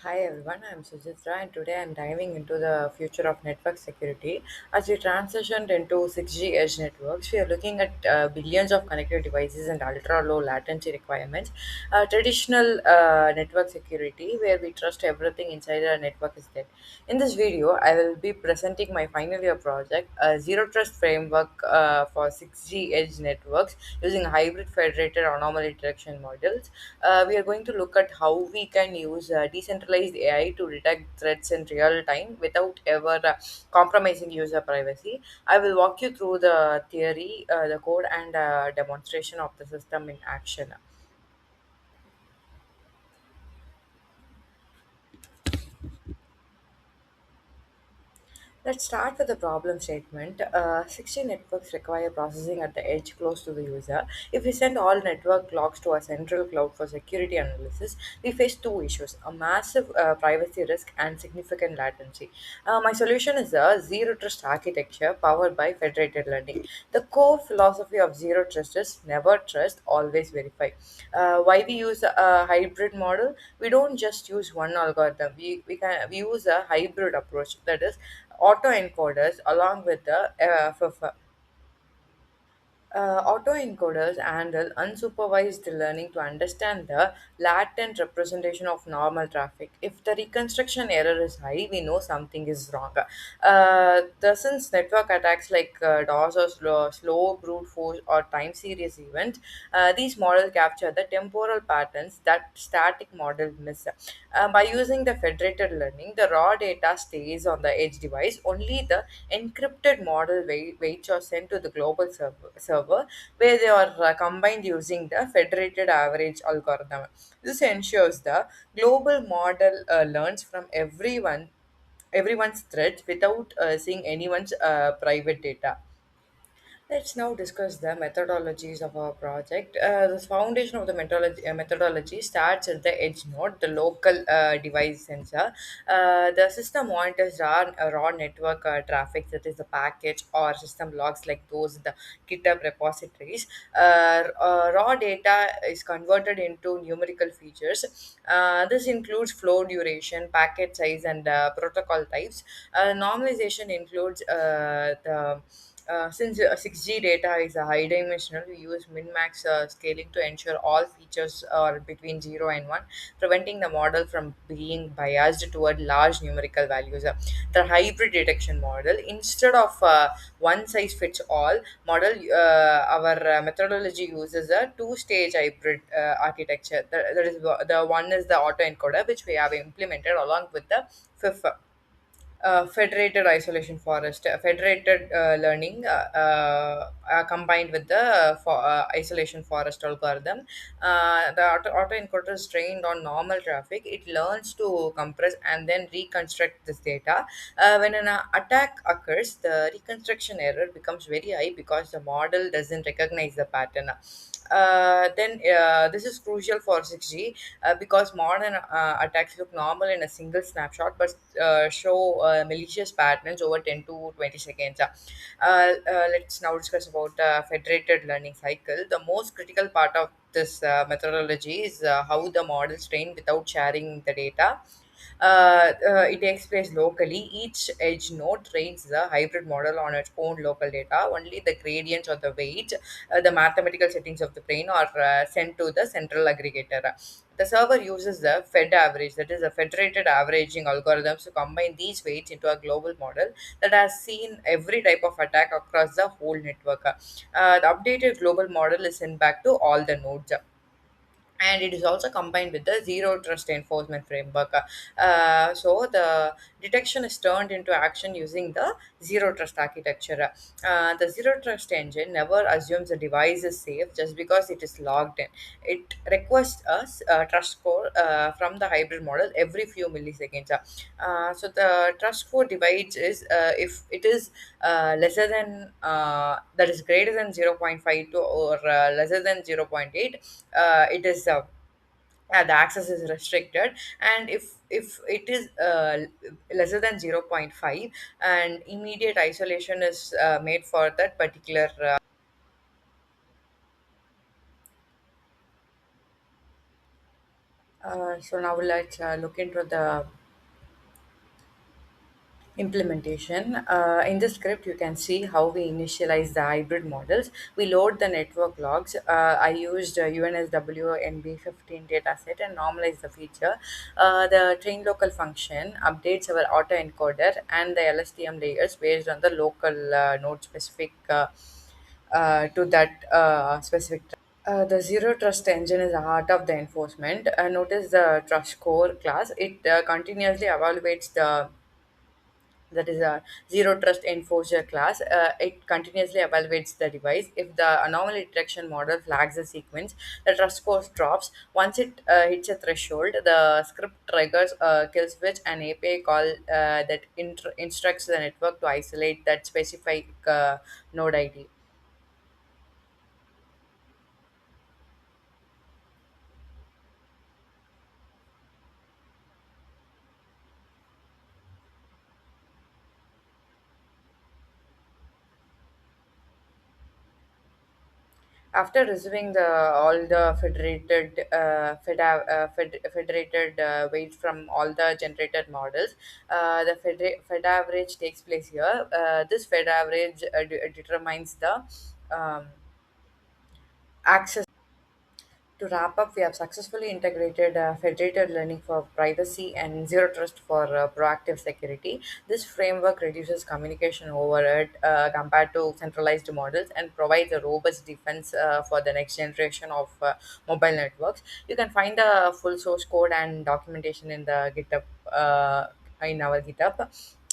Hi everyone, I'm Sujitra and today I'm diving into the future of network security. As we transitioned into 6G edge networks, we are looking at billions of connected devices and ultra low latency requirements. Traditional network security, where we trust everything inside a network, is dead. In this video, I will be presenting my final year project, a zero trust framework for 6G edge networks using hybrid federated anomaly detection models. We are going to look at how we can use decentralized AI to detect threats in real time without ever compromising user privacy. I will walk you through the theory, the code, and demonstration of the system in action. Let's start with the problem statement. 60 networks require processing at the edge close to the user. If we send all network logs to a central cloud for security analysis, we face two issues: a massive privacy risk and significant latency. My solution is a zero trust architecture powered by federated learning. The core philosophy of zero trust is never trust, always verify. Why we use a hybrid model? We don't just use one algorithm. We use a hybrid approach, that is autoencoders along with the autoencoders handle unsupervised learning to understand the latent representation of normal traffic. If the reconstruction error is high, we know something is wrong. Since network attacks like DOS or slow brute force or time series event, these models capture the temporal patterns that static model miss. By using the federated learning, the raw data stays on the edge device. Only the encrypted model weights are sent to the global server where they are combined using the federated average algorithm. This ensures the global model learns from everyone's threads without seeing anyone's private data. Let's now discuss the methodologies of our project. The foundation of the methodology starts at the edge node, the local device sensor. The system monitors raw network traffic, that is the package or system logs like those in the GitHub repositories. Raw data is converted into numerical features. This includes flow duration, packet size, and protocol types. Normalization includes since 6G data is a high dimensional, we use min-max scaling to ensure all features are between 0 and 1, preventing the model from being biased toward large numerical values. The hybrid detection model, instead of one size fits all model, our methodology uses a two-stage hybrid architecture. That is the one is the autoencoder, which we have implemented along with the fifth federated isolation forest, federated learning combined with the isolation forest algorithm. The autoencoder is trained on normal traffic. It learns to compress and then reconstruct this data. When an attack occurs, the reconstruction error becomes very high because the model doesn't recognize the pattern. Then This is crucial for 6G because modern attacks look normal in a single snapshot but show malicious patterns over 10 to 20 seconds. Let's now discuss about federated learning cycle. The most critical part of this methodology is how the models train without sharing the data. It takes place locally. Each edge node trains the hybrid model on its own local data. Only the gradients or the weight, the mathematical settings of the brain are sent to the central aggregator. The server uses the Fed average, that is a federated averaging algorithms to combine these weights into a global model that has seen every type of attack across the whole network. The updated global model is sent back to all the nodes, and it is also combined with the zero trust enforcement framework. So the detection is turned into action using the zero trust architecture. The zero trust engine never assumes a device is safe just because it is logged in. It requests a trust score from the hybrid model every few milliseconds. So the trust score divides is if it is lesser than that is greater than 0.52 or lesser than zero point 0.8, it is the access is restricted. And if it is lesser than zero point 0.5, and immediate isolation is made for that particular So now let's look into the implementation. In the script, you can see how we initialize the hybrid models. We load the network logs. I used UNSW NB15 dataset and normalize the feature. The train local function updates our autoencoder and the LSTM layers based on the local node specific to that specific. The zero trust engine is the heart of the enforcement. Notice the trust score class. It continuously evaluates the that is a zero trust enforcer class. It continuously evaluates the device. If the anomaly detection model flags a sequence, the trust score drops. Once it hits a threshold, the script triggers a kill switch, an API call that instructs the network to isolate that specific node ID. After receiving all the federated weights from all the generated models, the fed average takes place here. This fed average determines the um, access. To wrap up, we have successfully integrated federated learning for privacy and zero trust for proactive security. This framework reduces communication overhead compared to centralized models and provides a robust defense for the next generation of mobile networks. You can find the full source code and documentation in the GitHub. In our GitHub,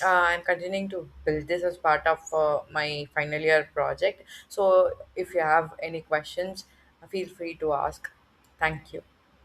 I'm continuing to build this as part of my final year project. So, if you have any questions, feel free to ask. Thank you.